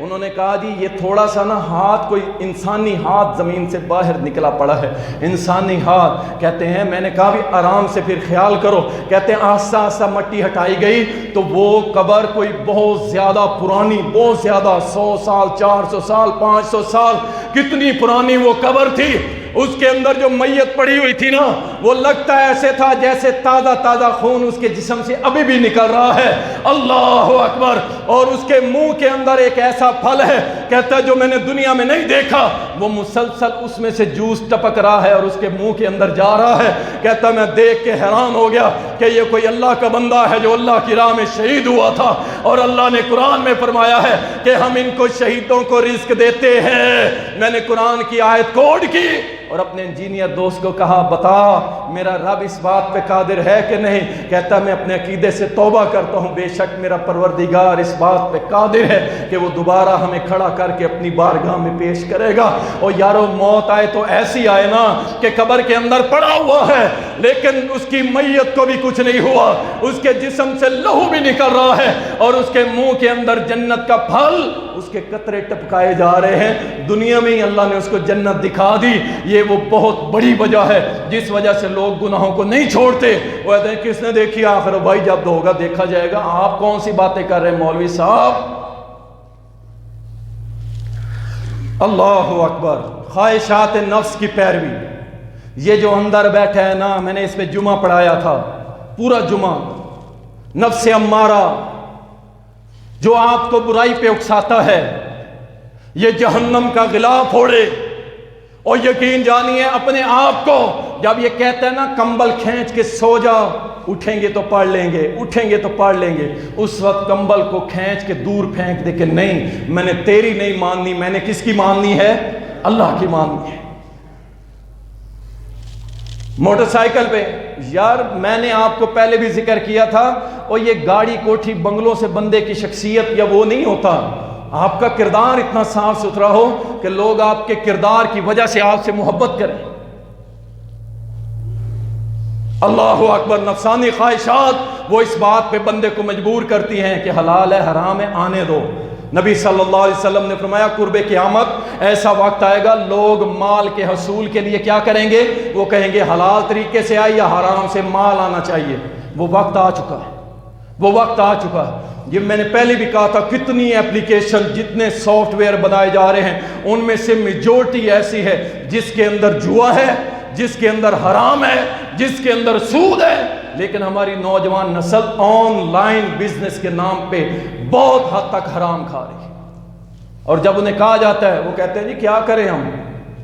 انہوں نے کہا جی یہ تھوڑا سا نا ہاتھ، کوئی انسانی ہاتھ زمین سے باہر نکلا پڑا ہے، انسانی ہاتھ۔ کہتے ہیں میں نے کہا بھی آرام سے پھر خیال کرو۔ کہتے ہیں آہستہ آہستہ مٹی ہٹائی گئی تو وہ قبر کوئی بہت زیادہ پرانی، بہت زیادہ، 100 سال، 400 سال، 500 سال، کتنی پرانی وہ قبر تھی۔ اس کے اندر جو میت پڑی ہوئی تھی نا، وہ لگتا ایسے تھا جیسے تازہ تازہ خون اس کے جسم سے ابھی بھی نکل رہا ہے۔ اللہ اکبر۔ اور اس کے منہ کے اندر ایک ایسا پھل ہے، کہتا ہے جو میں نے دنیا میں نہیں دیکھا، وہ مسلسل اس میں سے جوس ٹپک رہا ہے اور اس کے منہ کے اندر جا رہا ہے۔ کہتا ہے میں دیکھ کے حیران ہو گیا کہ یہ کوئی اللہ کا بندہ ہے جو اللہ کی راہ میں شہید ہوا تھا، اور اللہ نے قرآن میں فرمایا ہے کہ ہم ان کو شہیدوں کو رزق دیتے ہیں۔ میں نے قرآن کی آیت کوڈ کی اور اپنے انجینئر دوست کو کہا بتا میرا رب اس بات پہ قادر ہے کہ نہیں؟ کہتا میں اپنے عقیدے سے توبہ کرتا ہوں، بے شک میرا پروردگار اس بات پہ قادر ہے کہ وہ دوبارہ ہمیں کھڑا کر کے اپنی بارگاہ میں پیش کرے گا۔ اور یارو موت آئے تو ایسی آئے نا کہ قبر کے اندر پڑا ہوا ہے لیکن اس کی میت کو بھی کچھ نہیں ہوا، اس کے جسم سے لہو بھی نکل رہا ہے اور اس کے منہ کے اندر جنت کا پھل، اس کے قطرے ٹپکائے جا رہے ہیں۔ دنیا میں ہی اللہ نے اس کو جنت دکھا دی۔ یہ وہ بہت بڑی وجہ ہے جس وجہ سے لوگ گناہوں کو نہیں چھوڑتے۔ وہ کہتے ہیں کس نے دیکھی؟ آخر بھائی جب ہوگا دیکھا جائے گا۔ آپ کون سی باتیں کر رہے ہیں مولوی صاحب؟ اللہ اکبر۔ خواہشات نفس کی پیروی، یہ جو اندر بیٹھا ہے نا، میں نے اس پہ جمعہ پڑھایا تھا، پورا جمعہ، نفس امارہ جو آپ کو برائی پہ اکساتا ہے، یہ جہنم کا غلاف پھوڑے۔ اور یقین جانیے اپنے آپ کو، جب یہ کہتا ہے نا کمبل کھینچ کے سو جا، اٹھیں گے تو پڑھ لیں گے، اٹھیں گے تو پڑھ لیں گے، اس وقت کمبل کو کھینچ کے دور پھینک دے کہ نہیں، میں نے تیری نہیں ماننی، میں نے کس کی ماننی ہے؟ اللہ کی ماننی ہے۔ موٹر سائیکل پہ، یار میں نے آپ کو پہلے بھی ذکر کیا تھا، اور یہ گاڑی کوٹھی بنگلوں سے بندے کی شخصیت یا وہ نہیں ہوتا، آپ کا کردار اتنا صاف ستھرا ہو کہ لوگ آپ کے کردار کی وجہ سے آپ سے محبت کریں۔ اللہ اکبر۔ نفسانی خواہشات وہ اس بات پہ بندے کو مجبور کرتی ہیں کہ حلال ہے حرام ہے آنے دو۔ نبی صلی اللہ علیہ وسلم نے فرمایا قرب قیامت ایسا وقت آئے گا لوگ مال کے حصول کے لیے کیا کریں گے؟ وہ کہیں گے حلال طریقے سے آئے یا حرام سے مال آنا چاہیے۔ وہ وقت آ چکا ہے، وہ وقت آ چکا ہے۔ یہ میں نے پہلے بھی کہا تھا، کتنی ایپلیکیشن، جتنے سافٹ ویئر بنائے جا رہے ہیں، ان میں سے میجورٹی ایسی ہے جس کے اندر جوا ہے، جس کے اندر حرام ہے، جس کے اندر سود ہے۔ لیکن ہماری نوجوان نسل آن لائن بزنس کے نام پہ بہت حد تک حرام کھا رہی ہے، اور جب انہیں کہا جاتا ہے وہ کہتے ہیں جی کیا کریں ہم،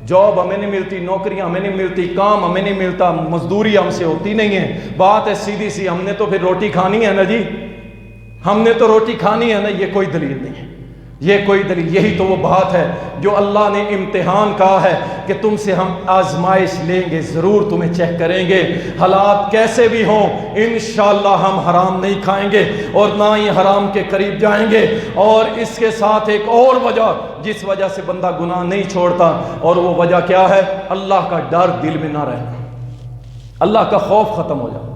جاب ہمیں نہیں ملتی، نوکریاں ہمیں نہیں ملتی، کام ہمیں نہیں ملتا، مزدوری ہم سے ہوتی نہیں ہے۔ بات ہے سیدھی سی، ہم نے تو پھر روٹی کھانی ہے نا جی، ہم نے تو روٹی کھانی ہے نا۔ یہ کوئی دلیل نہیں ہے، یہ کوئی دلیل، یہی تو وہ بات ہے جو اللہ نے امتحان کہا ہے کہ تم سے ہم آزمائش لیں گے، ضرور تمہیں چیک کریں گے، حالات کیسے بھی ہوں انشاءاللہ ہم حرام نہیں کھائیں گے اور نہ ہی حرام کے قریب جائیں گے۔ اور اس کے ساتھ ایک اور وجہ جس وجہ سے بندہ گناہ نہیں چھوڑتا، اور وہ وجہ کیا ہے؟ اللہ کا ڈر دل میں نہ رہنا، اللہ کا خوف ختم ہو جائے۔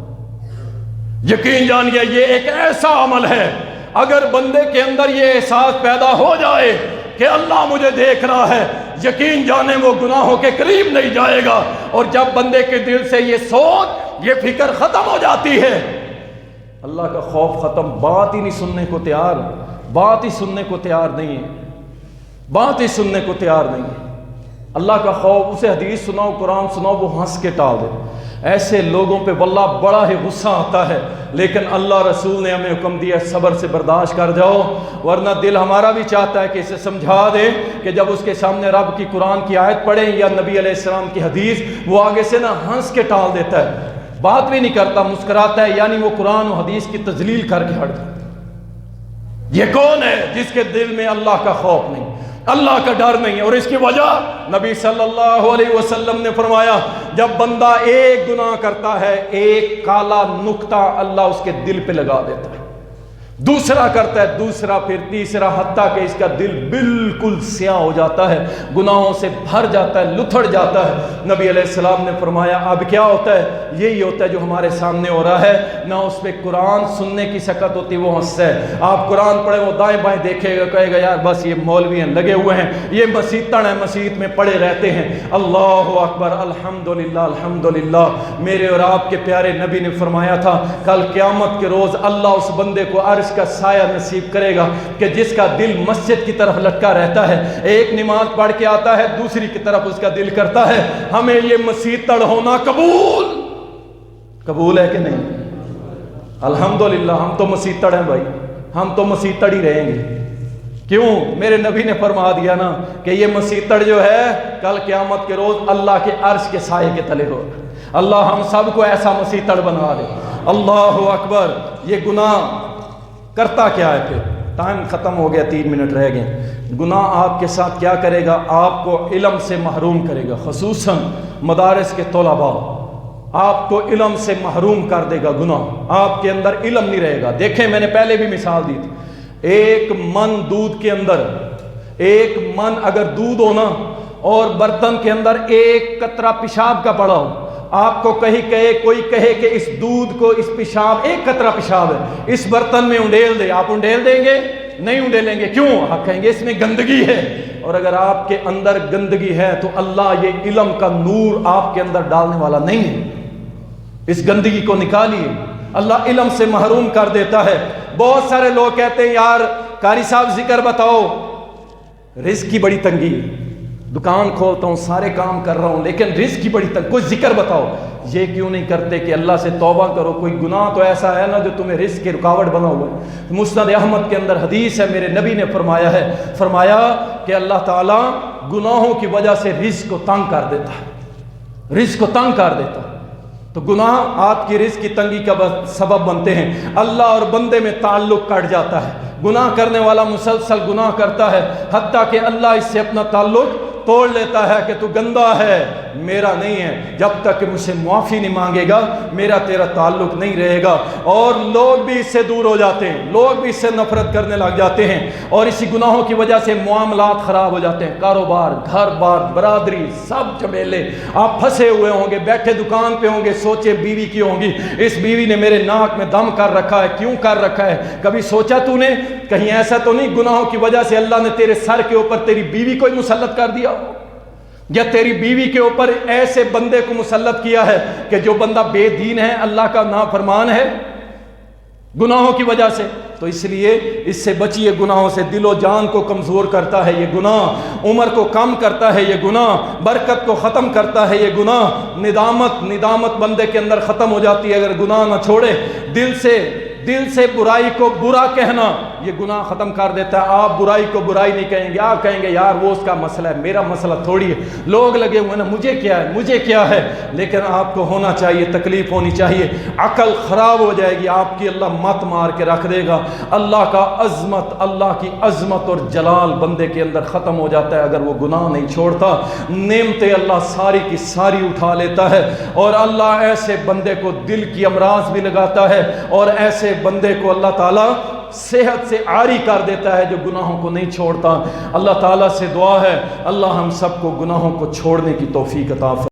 یقین جانیے یہ ایک ایسا عمل ہے، اگر بندے کے اندر یہ احساس پیدا ہو جائے کہ اللہ مجھے دیکھ رہا ہے، یقین جانے وہ گناہوں کے قریب نہیں جائے گا۔ اور جب بندے کے دل سے یہ سوچ، یہ فکر ختم ہو جاتی ہے، اللہ کا خوف ختم، بات ہی نہیں سننے کو تیار، بات ہی سننے کو تیار نہیں ہے، بات ہی سننے کو تیار نہیں ہے۔ اللہ کا خوف، اسے حدیث سناؤ، قرآن سناؤ، وہ ہنس کے ٹال دے۔ ایسے لوگوں پہ واللہ بڑا ہی غصہ آتا ہے، لیکن اللہ رسول نے ہمیں حکم دیا صبر سے برداشت کر جاؤ، ورنہ دل ہمارا بھی چاہتا ہے کہ اسے سمجھا دے کہ جب اس کے سامنے رب کی قرآن کی آیت پڑھیں یا نبی علیہ السلام کی حدیث، وہ آگے سے نہ ہنس کے ٹال دیتا ہے، بات بھی نہیں کرتا، مسکراتا ہے، یعنی وہ قرآن و حدیث کی تذلیل کر کے ہٹ جاتا ہے۔ یہ کون ہے جس کے دل میں اللہ کا خوف نہیں، اللہ کا ڈر نہیں ہے؟ اور اس کی وجہ نبی صلی اللہ علیہ وسلم نے فرمایا، جب بندہ ایک گناہ کرتا ہے ایک کالا نقطہ اللہ اس کے دل پہ لگا دیتا ہے، دوسرا کرتا ہے دوسرا، پھر تیسرا، حتیٰ کہ اس کا دل بالکل سیاہ ہو جاتا ہے، گناہوں سے بھر جاتا ہے، لتھڑ جاتا ہے۔ نبی علیہ السلام نے فرمایا اب کیا ہوتا ہے؟ یہی ہوتا ہے جو ہمارے سامنے ہو رہا ہے، نہ اس پہ قرآن سننے کی سکت ہوتی، وہ ہنستا ہے۔ آپ قرآن پڑھیں وہ دائیں بائیں دیکھے گا، کہے گا یار بس یہ مولوی ہیں، لگے ہوئے ہیں، یہ مسیتڑ ہیں، مسیت میں پڑے رہتے ہیں۔ اللہ اکبر، الحمدللہ الحمدللہ۔ میرے اور آپ کے پیارے نبی نے فرمایا تھا کل قیامت کے روز اللہ اس بندے کو عرش کا سایہ نصیب کرے گا کہ جس کا دل مسجد کی طرف لٹکا رہتا ہے، ایک نماز پڑھ کے آتا ہے، دوسری کی طرف اس کا دل کرتا ہے ہمیں یہ مسیتڑ ہونا قبول ہے کہ نہیں؟ الحمدللہ ہم تو مسیتڑ ہیں بھائی، ہم تو مسیتڑ ہی رہیں گے۔ کیوں؟ میرے نبی نے فرما دیا نا کہ یہ مسیتڑ جو ہے کل قیامت کے روز اللہ کے عرش کے سائے کے تلے ہو۔ اللہ ہم سب کو ایسا مسیتڑ بنا دے۔ اللہ اکبر۔ یہ گناہ کرتا کیا ہے؟ پھر ٹائم ختم ہو گیا، 3 منٹ رہ گئے۔ گناہ آپ کے ساتھ کیا کرے گا؟ آپ کو علم سے محروم کرے گا، خصوصاً مدارس کے طلباء، آپ کو علم سے محروم کر دے گا گناہ، آپ کے اندر علم نہیں رہے گا۔ دیکھیں میں نے پہلے بھی مثال دی تھی، ایک من دودھ کے اندر، ایک من اگر دودھ ہو نا اور برتن کے اندر ایک قطرہ پیشاب کا پڑا ہو، آپ کو کوئی کہے کہ اس دودھ کو، اس پیشاب، ایک قطرہ پیشاب ہے، اس برتن میں انڈیل دے، آپ انڈیل دیں گے؟ نہیں انڈیلیں گے۔ کیوں؟ آپ کہیں گے اس میں گندگی ہے۔ اور اگر آپ کے اندر گندگی ہے تو اللہ یہ علم کا نور آپ کے اندر ڈالنے والا نہیں ہے، اس گندگی کو نکالیے۔ اللہ علم سے محروم کر دیتا ہے۔ بہت سارے لوگ کہتے ہیں یار قاری صاحب ذکر بتاؤ، رزق کی بڑی تنگی ہے، دکان کھولتا ہوں، سارے کام کر رہا ہوں، لیکن رزق کی بڑی تنگی، کوئی ذکر بتاؤ۔ یہ کیوں نہیں کرتے کہ اللہ سے توبہ کرو؟ کوئی گناہ تو ایسا ہے نا جو تمہیں رزق کی رکاوٹ بنا ہوا ہے۔ مسند احمد کے اندر حدیث ہے، میرے نبی نے فرمایا کہ اللہ تعالیٰ گناہوں کی وجہ سے رزق کو تنگ کر دیتا ہے، رزق کو تنگ کر دیتا ہے۔ تو گناہ آپ کی رزق کی تنگی کا سبب بنتے ہیں، اللہ اور بندے میں تعلق کٹ جاتا ہے، گناہ کرنے والا مسلسل گناہ کرتا ہے، حتیٰ کہ اللہ اس سے اپنا تعلق توڑ لیتا ہے کہ تو گندا ہے، میرا نہیں ہے، جب تک کہ مجھ سے معافی نہیں مانگے گا میرا تیرا تعلق نہیں رہے گا۔ اور لوگ بھی اس سے دور ہو جاتے ہیں، لوگ بھی اس سے نفرت کرنے لگ جاتے ہیں، اور اسی گناہوں کی وجہ سے معاملات خراب ہو جاتے ہیں، کاروبار، گھر بار، برادری، سب جھمیلے۔ آپ پھنسے ہوئے ہوں گے، بیٹھے دکان پہ ہوں گے، سوچے بیوی کی ہوں گی، اس بیوی نے میرے ناک میں دم کر رکھا ہے، کیوں کر رکھا ہے؟ کبھی سوچا تو نے کہیں ایسا تو نہیں گناہوں کی وجہ سے اللہ نے تیرے سر کے اوپر تیری بیوی کو ہی مسلط کر دیا، یا تیری بیوی کے اوپر ایسے بندے کو مسلط کیا ہے کہ جو بندہ بے دین ہے، اللہ کا نافرمان ہے، گناہوں کی وجہ سے؟ تو اس لیے اس سے بچیے، گناہوں سے دل و جان کو کمزور کرتا ہے یہ گناہ، عمر کو کم کرتا ہے یہ گناہ، برکت کو ختم کرتا ہے یہ گناہ، ندامت بندے کے اندر ختم ہو جاتی ہے اگر گناہ نہ چھوڑے۔ دل سے برائی کو برا کہنا یہ گناہ ختم کر دیتا ہے۔ آپ برائی کو برائی نہیں کہیں گے، آپ کہیں گے یار وہ اس کا مسئلہ ہے، میرا مسئلہ تھوڑی ہے، لوگ لگے ہوئے نا، مجھے کیا ہے؟ لیکن آپ کو ہونا چاہیے، تکلیف ہونی چاہیے، عقل خراب ہو جائے گی آپ کی، اللہ مت مار کے رکھ دے گا۔ اللہ کی عظمت اور جلال بندے کے اندر ختم ہو جاتا ہے اگر وہ گناہ نہیں چھوڑتا۔ نعمتیں اللہ ساری کی ساری اٹھا لیتا ہے، اور اللہ ایسے بندے کو دل کی امراض بھی لگاتا ہے، اور ایسے بندے کو اللہ تعالیٰ صحت سے عاری کر دیتا ہے جو گناہوں کو نہیں چھوڑتا۔ اللہ تعالیٰ سے دعا ہے اللہ ہم سب کو گناہوں کو چھوڑنے کی توفیق عطا فرمائے۔